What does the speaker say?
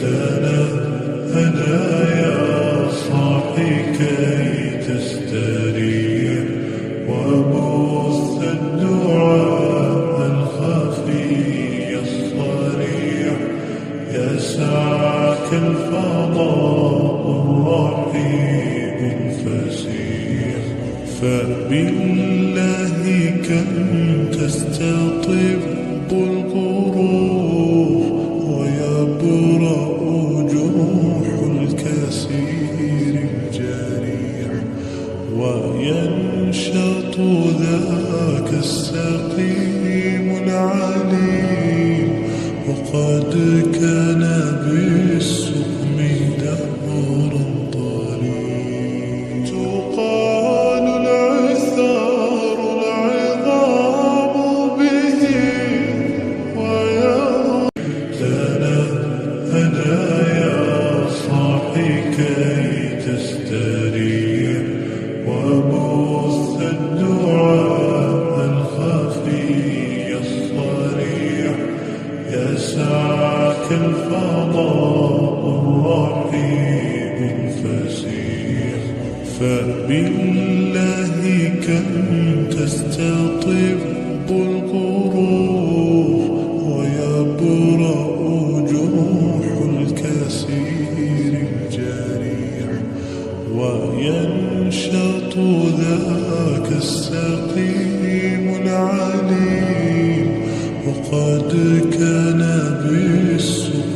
يا صاحي كي تستريح وبث الدعاء الخفي الصريح يسعك الفضاء الرحيم الفسيح فبالله كم تستطب القروح ويبرأ جروح الكثير الجريح وينشط ذاك السقيم العليم وقد كان بالسقم دهرا طريق تقال العثار العظام به يا صاحي كي تستريح وبث الدعاء الخفي الصريح يسعك الفضاء الرحيم الفسيح فبالله كم تستطب القروح ويبرأ جروح الكثير الجريح وينشط ذاك السقيم العليم وقد كان بالسقم